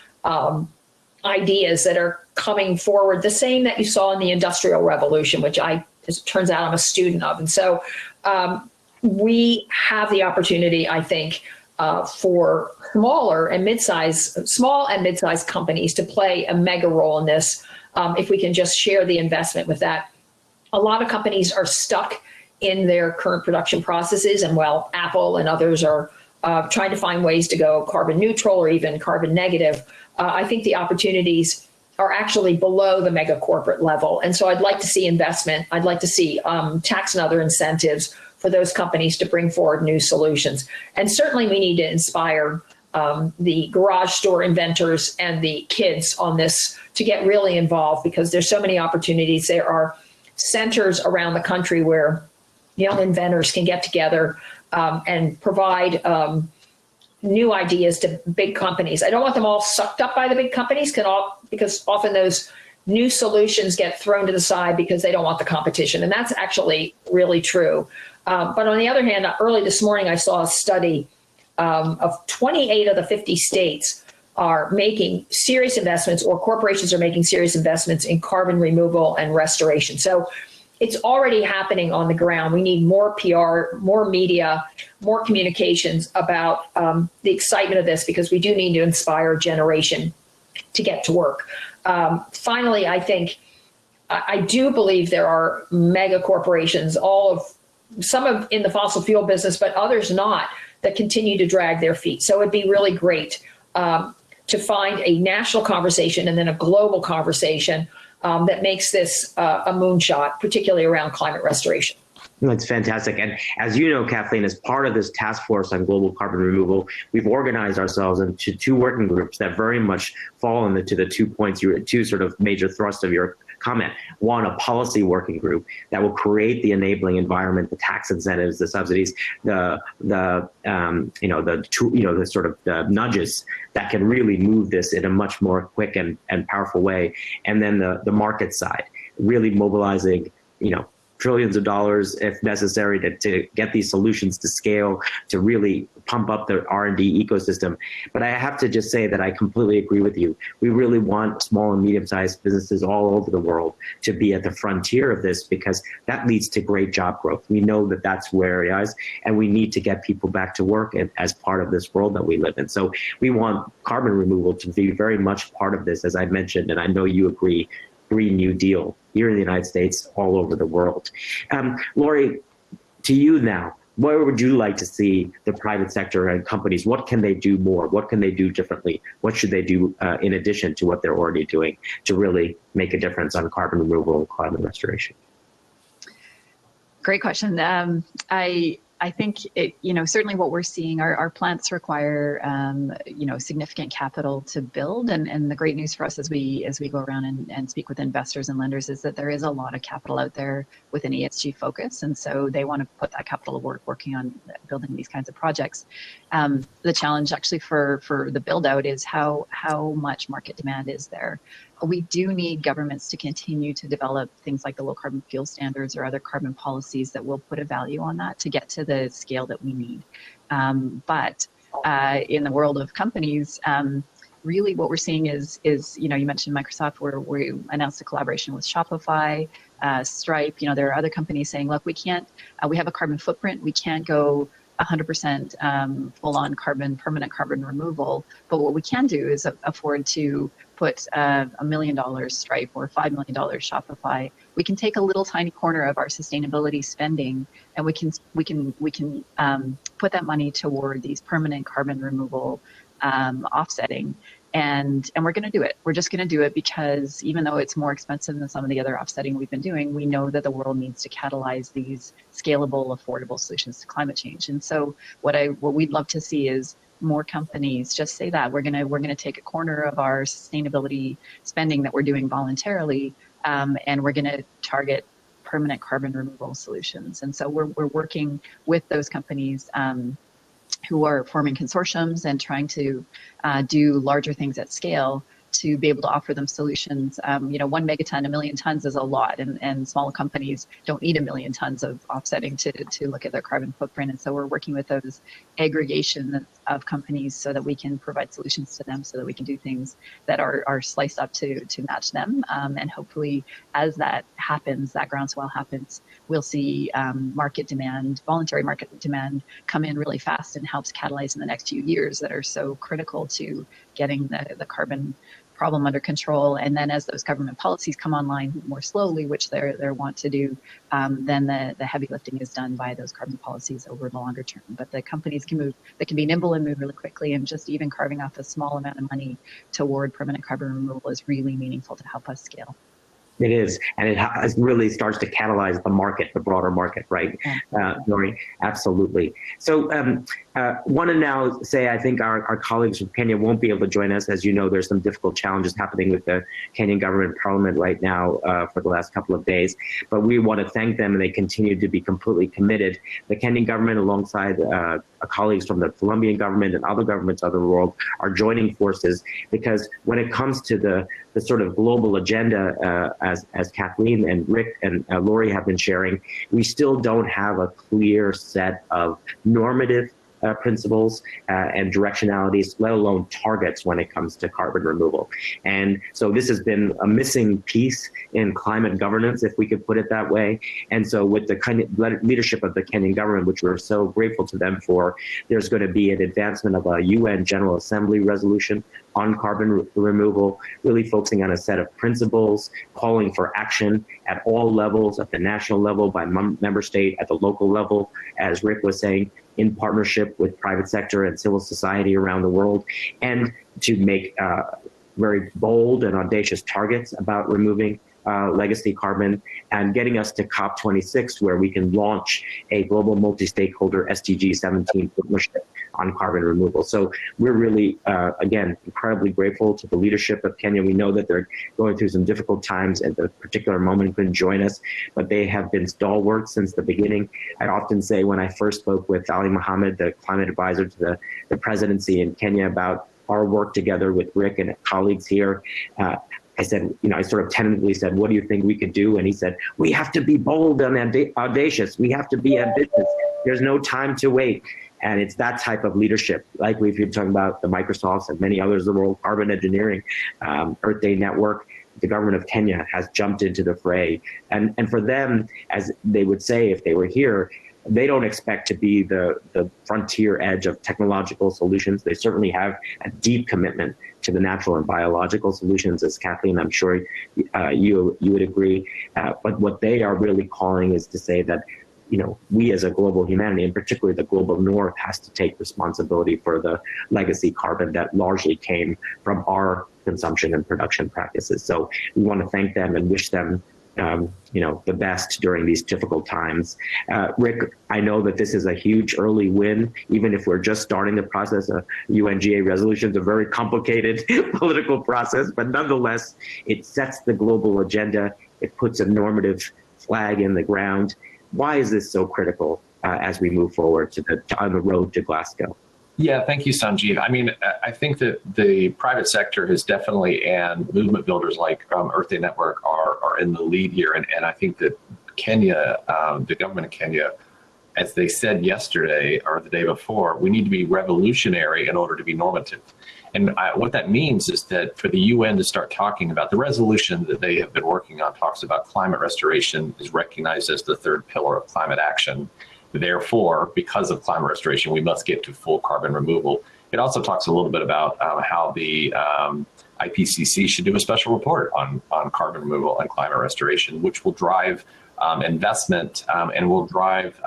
ideas that are coming forward, the same that you saw in the Industrial Revolution, which as it turns out, I'm a student of. And so we have the opportunity, I think, for small and mid-sized companies to play a mega role in this, if we can just share the investment with that. A lot of companies are stuck in their current production processes, and while Apple and others are trying to find ways to go carbon neutral or even carbon negative, I think the opportunities are actually below the mega corporate level. And so I'd like to see investment. I'd like to see tax and other incentives for those companies to bring forward new solutions. And certainly we need to inspire the garage store inventors and the kids on this to get really involved, because there's so many opportunities. There are centers around the country where young inventors can get together and provide new ideas to big companies. I don't want them all sucked up by the big companies, because often those new solutions get thrown to the side because they don't want the competition. And that's actually really true. But on the other hand, early this morning, I saw a study of 28 of the 50 states are making serious investments, or corporations are making serious investments in carbon removal and restoration. So it's already happening on the ground. We need more PR, more media, more communications about the excitement of this, because we do need to inspire a generation to get to work. Finally, I think, I do believe there are mega corporations, some in the fossil fuel business, but others not, that continue to drag their feet. So it'd be really great to find a national conversation and then a global conversation that makes this a moonshot, particularly around climate restoration. That's fantastic. And as you know, Kathleen, as part of this task force on global carbon removal, we've organized ourselves into two working groups that very much fall into the 2 points, two sort of major thrusts of your comment. One, a policy working group that will create the enabling environment, the tax incentives, the subsidies, the sort of the nudges that can really move this in a much more quick and powerful way. And then the market side, really mobilizing, trillions of dollars if necessary to get these solutions to scale, to really pump up the R&D ecosystem. But I have to just say that I completely agree with you. We really want small and medium-sized businesses all over the world to be at the frontier of this, because that leads to great job growth. We know that that's where it is, and we need to get people back to work as part of this world that we live in. So we want carbon removal to be very much part of this, as I mentioned, and I know you agree, Green New Deal here in the United States, all over the world. Lori, to you now, where would you like to see the private sector and companies? What can they do more? What can they do differently? What should they do in addition to what they're already doing to really make a difference on carbon removal and climate restoration? Great question. I think certainly what we're seeing, our plants require significant capital to build, and the great news for us as we go around and speak with investors and lenders is that there is a lot of capital out there with an ESG focus, and so they want to put that capital to work working on building these kinds of projects. The challenge actually for the build out is how much market demand is there. We do need governments to continue to develop things like the low carbon fuel standards or other carbon policies that will put a value on that to get to the scale that we need. But in the world of companies, really what we're seeing is you mentioned Microsoft, where we announced a collaboration with Shopify, Stripe. There are other companies saying, look, we can't, we have a carbon footprint, we can't go 100% full-on permanent carbon removal, but what we can do is afford to put $1 million Stripe or $5 million Shopify. We can take a little tiny corner of our sustainability spending, and we can put that money toward these permanent carbon removal offsetting. And we're going to do it. We're just going to do it because even though it's more expensive than some of the other offsetting we've been doing, we know that the world needs to catalyze these scalable, affordable solutions to climate change. And so what we'd love to see is more companies just say that we're gonna take a corner of our sustainability spending that we're doing voluntarily, and we're gonna target permanent carbon removal solutions. And so we're working with those companies who are forming consortiums and trying to do larger things at scale to be able to offer them solutions. 1 megaton, 1 million tons is a lot, and small companies don't need 1 million tons of offsetting to look at their carbon footprint. And so we're working with those aggregation of companies so that we can provide solutions to them, so that we can do things that are sliced up to match them. And hopefully, as that happens, that groundswell happens, we'll see market demand, voluntary market demand, come in really fast and helps catalyze in the next few years that are so critical to getting the carbon problem under control. And then as those government policies come online more slowly, which they're want to do, then the heavy lifting is done by those carbon policies over the longer term. But the companies can move, they can be nimble and move really quickly, and just even carving off a small amount of money toward permanent carbon removal is really meaningful to help us scale. It is, and it really starts to catalyze the market, the broader market, right, Lori? Absolutely. So want to now say, I think our colleagues from Kenya won't be able to join us. As you know, there's some difficult challenges happening with the Kenyan government parliament right now for the last couple of days. But we want to thank them, and they continue to be completely committed. The Kenyan government, alongside colleagues from the Colombian government and other governments of the world, are joining forces, because when it comes to the sort of global agenda, as Kathleen and Rick and Lori have been sharing, we still don't have a clear set of normative principles and directionalities, let alone targets when it comes to carbon removal. And so this has been a missing piece in climate governance, if we could put it that way. And so with the kind of leadership of the Kenyan government, which we're so grateful to them for, there's going to be an advancement of a UN General Assembly resolution on carbon removal, really focusing on a set of principles, calling for action at all levels, at the national level, by member state, at the local level, as Rick was saying, in partnership with private sector and civil society around the world, and to make very bold and audacious targets about removing legacy carbon, and getting us to COP26, where we can launch a global multi-stakeholder SDG 17 partnership on carbon removal. So we're really, again, incredibly grateful to the leadership of Kenya. We know that they're going through some difficult times at the particular moment, couldn't join us, but they have been stalwart since the beginning. I often say when I first spoke with Ali Mohammed, the climate advisor to the presidency in Kenya, about our work together with Rick and colleagues here, I said, I sort of tentatively said, what do you think we could do? And he said, we have to be bold and audacious. We have to be ambitious. There's no time to wait. And it's that type of leadership, like we've been talking about the Microsofts and many others of the world, Carbon Engineering, Earth Day Network. The government of Kenya has jumped into the fray. And for them, as they would say if they were here, they don't expect to be the frontier edge of technological solutions. They certainly have a deep commitment to the natural and biological solutions, as Kathleen, I'm sure you would agree. But what they are really calling is to say that, we as a global humanity, and particularly the global north, has to take responsibility for the legacy carbon that largely came from our consumption and production practices. So we want to thank them and wish them the best during these difficult times. Rick, I know that this is a huge early win, even if we're just starting the process. A UNGA resolution is a very complicated political process, but nonetheless, it sets the global agenda. It puts a normative flag in the ground. Why is this so critical as we move forward on the road to Glasgow? Yeah, thank you, Sanjeev. I mean, I think that the private sector has definitely, and movement builders like Earth Day Network are in the lead here. And I think that Kenya, the government of Kenya, as they said yesterday or the day before, we need to be revolutionary in order to be normative. And what that means is that for the UN to start talking about the resolution that they have been working on, talks about climate restoration is recognized as the third pillar of climate action. Therefore, because of climate restoration, we must get to full carbon removal. It also talks a little bit about how the IPCC should do a special report on carbon removal and climate restoration, which will drive investment and will drive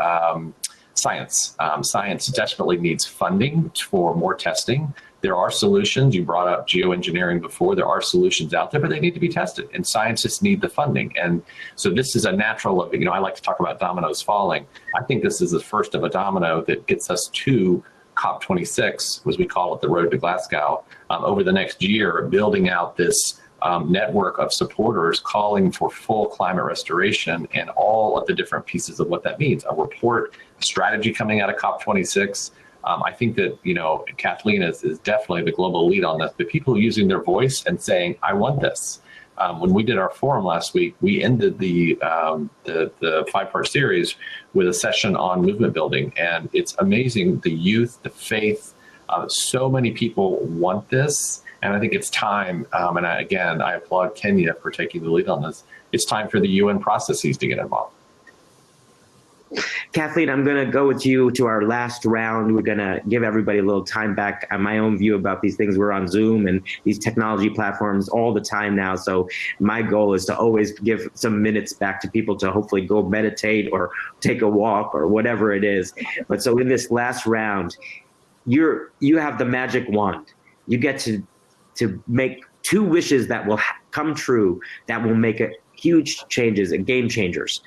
science. Science desperately needs funding for more testing. There are solutions. You brought up geoengineering before. There are solutions out there, but they need to be tested, and scientists need the funding. And so this is a natural, I like to talk about dominoes falling. I think this is the first of a domino that gets us to COP26, as we call it, the road to Glasgow, over the next year, building out this network of supporters calling for full climate restoration and all of the different pieces of what that means. A report, a strategy coming out of COP26. I think that, Kathleen is definitely the global lead on this, but people using their voice and saying, I want this. When we did our forum last week, we ended the 5-part series with a session on movement building. And it's amazing, the youth, the faith, so many people want this. And I think it's time, and I applaud Kenya for taking the lead on this. It's time for the UN processes to get involved. Kathleen, I'm going to go with you to our last round. We're going to give everybody a little time back. My own view about these things, we're on Zoom and these technology platforms all the time now. So my goal is to always give some minutes back to people to hopefully go meditate or take a walk or whatever it is. But so in this last round, you have the magic wand. You get to make 2 wishes that will come true, that will make huge changes and game changers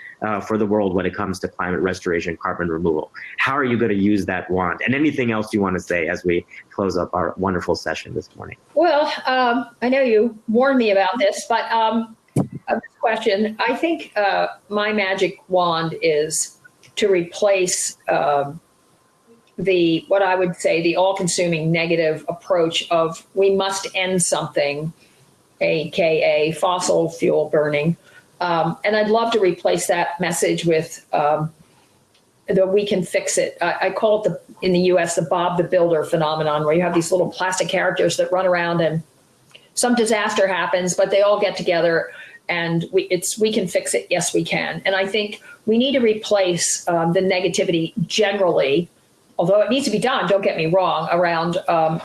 for the world when it comes to climate restoration, carbon removal. How are you going to use that wand? And anything else you want to say as we close up our wonderful session this morning? Well, I know you warned me about this, but this question, I think my magic wand is to replace what I would say the all-consuming negative approach of we must end something, AKA fossil fuel burning. And I'd love to replace that message with that we can fix it. I call it in the US, the Bob the Builder phenomenon, where you have these little plastic characters that run around and some disaster happens, but they all get together and we can fix it. Yes, we can. And I think we need to replace the negativity generally, although it needs to be done, don't get me wrong, around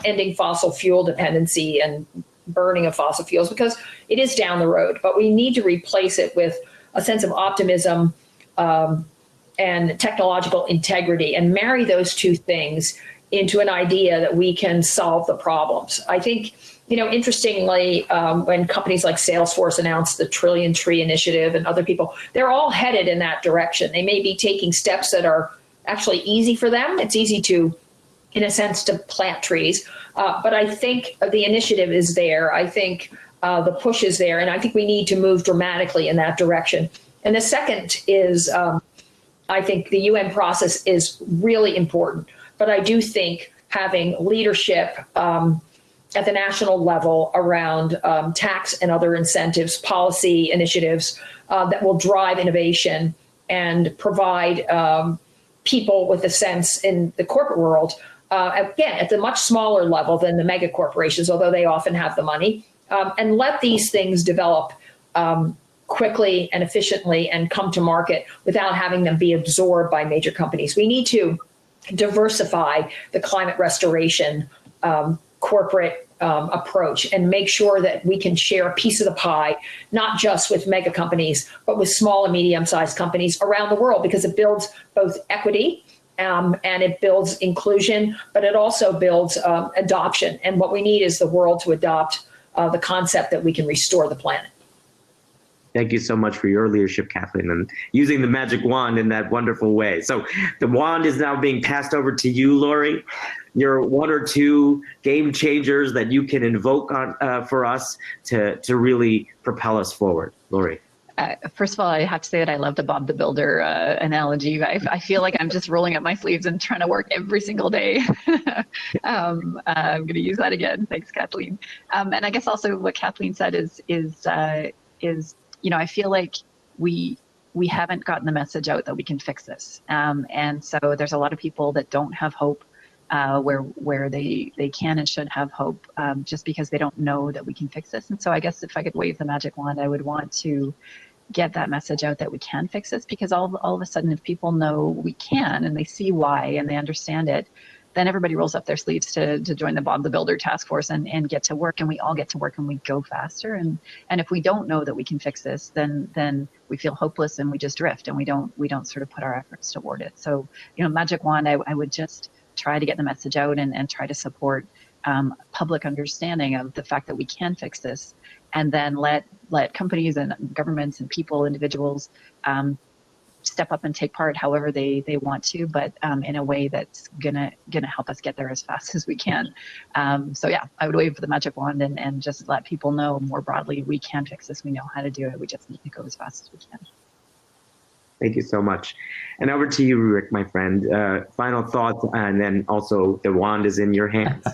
ending fossil fuel dependency and burning of fossil fuels, because it is down the road, but we need to replace it with a sense of optimism and technological integrity and marry those 2 things into an idea that we can solve the problems. I think, interestingly, when companies like Salesforce announced the Trillion Tree Initiative and other people, they're all headed in that direction. They may be taking steps that are actually easy for them. It's easy to, in a sense, to plant trees. But I think the initiative is there. I think the push is there. And I think we need to move dramatically in that direction. And the second is, I think the UN process is really important. But I do think having leadership at the national level around tax and other incentives, policy initiatives that will drive innovation and provide people with a sense in the corporate world, again, at the much smaller level than the mega corporations, although they often have the money, and let these things develop quickly and efficiently and come to market without having them be absorbed by major companies. We need to diversify the climate restoration corporate approach and make sure that we can share a piece of the pie, not just with mega companies, but with small and medium-sized companies around the world, because it builds both equity and it builds inclusion, but it also builds adoption. And what we need is the world to adopt the concept that we can restore the planet. Thank you so much for your leadership, Kathleen, and using the magic wand in that wonderful way. So the wand is now being passed over to you, Lori. Your one or two game changers that you can invoke on for us to really propel us forward. Lori. First of all, I have to say that I love the Bob the Builder analogy. I feel like I'm just rolling up my sleeves and trying to work every single day. I'm going to use that again. Thanks, Kathleen. And I guess also what Kathleen said is I feel like we haven't gotten the message out that we can fix this. And so there's a lot of people that don't have hope where they can and should have hope just because they don't know that we can fix this. And so I guess if I could wave the magic wand, I would want to get that message out that we can fix this, because all of a sudden, if people know we can and they see why and they understand it, then everybody rolls up their sleeves to join the Bob the Builder task force and get to work, and we all get to work and we go faster. And if we don't know that we can fix this, then we feel hopeless and we just drift and we don't sort of put our efforts toward it. So, magic wand, I would just try to get the message out and try to support public understanding of the fact that we can fix this, and then let companies and governments and people, individuals, step up and take part however they want to, but in a way that's gonna help us get there as fast as we can. So yeah, I would wave the magic wand and just let people know more broadly, we can fix this, we know how to do it, we just need to go as fast as we can. Thank you so much. And over to you, Rick, my friend. Final thoughts, and then also the wand is in your hands.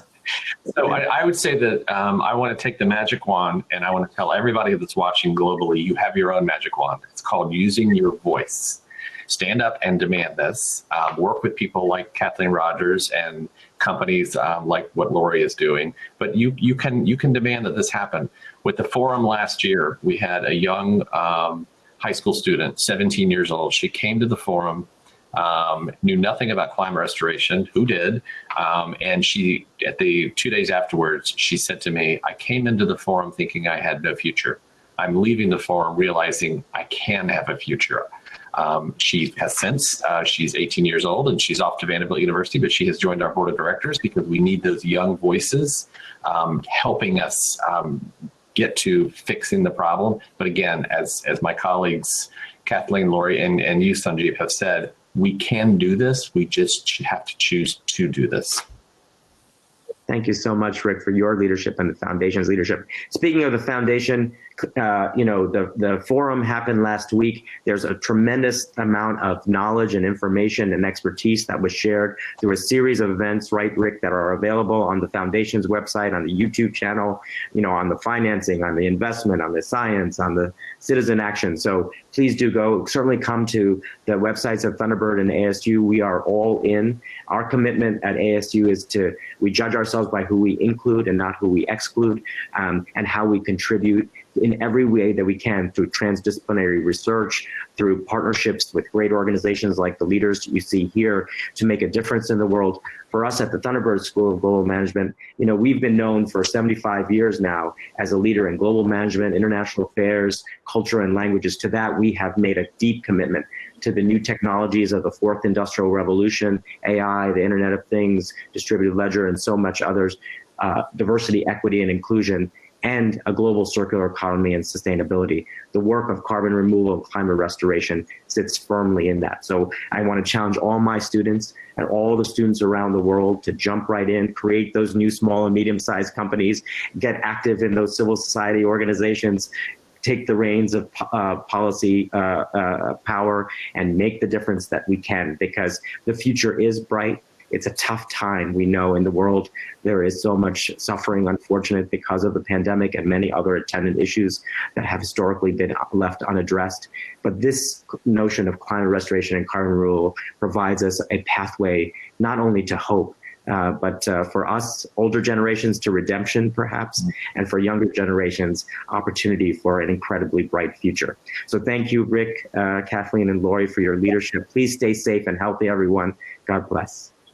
So I would say that I want to take the magic wand and I want to tell everybody that's watching globally, you have your own magic wand. It's called using your voice. Stand up and demand this. Work with people like Kathleen Rogers and companies like what Lori is doing. But you can demand that this happen. With the forum last year, we had a young high school student, 17 years old. She came to the forum, knew nothing about climate restoration. Who did? And she, at the 2 days afterwards, she said to me, I came into the forum thinking I had no future. I'm leaving the forum realizing I can have a future. She has since, she's 18 years old and she's off to Vanderbilt University, but she has joined our board of directors because we need those young voices helping us get to fixing the problem. But again, as my colleagues, Kathleen, Lori, and you, Sanjeev, have said, we can do this. We just have to choose to do this. Thank you so much, Rick, for your leadership and the foundation's leadership. Speaking of the foundation, the forum happened last week. There's a tremendous amount of knowledge and information and expertise that was shared through a series of events, right, Rick, that are available on the foundation's website, on the YouTube channel, on the financing, on the investment, on the science, on the citizen action. So please do go. Certainly come to the websites of Thunderbird and ASU. We are all in. Our commitment at ASU is we judge ourselves by who we include and not who we exclude, and how we contribute in every way that we can, through transdisciplinary research, through partnerships with great organizations like the leaders you see here, to make a difference in the world. For us at the Thunderbird School of Global Management, we've been known for 75 years now as a leader in global management, international affairs, culture, and languages. To that, we have made a deep commitment to the new technologies of the fourth industrial revolution, AI, the Internet of Things, distributed ledger, and so much others, diversity, equity, and inclusion, and a global circular economy and sustainability. The work of carbon removal and climate restoration sits firmly in that. So I want to challenge all my students and all the students around the world to jump right in, create those new small and medium-sized companies, get active in those civil society organizations, take the reins of policy power, and make the difference that we can, because the future is bright. It's a tough time. We know in the world there is so much suffering, unfortunate, because of the pandemic and many other attendant issues that have historically been left unaddressed. But this notion of climate restoration and carbon removal provides us a pathway not only to hope, but for us, older generations, to redemption, perhaps, and for younger generations, opportunity for an incredibly bright future. So thank you, Rick, Kathleen, and Lori, for your leadership. Please stay safe and healthy, everyone. God bless.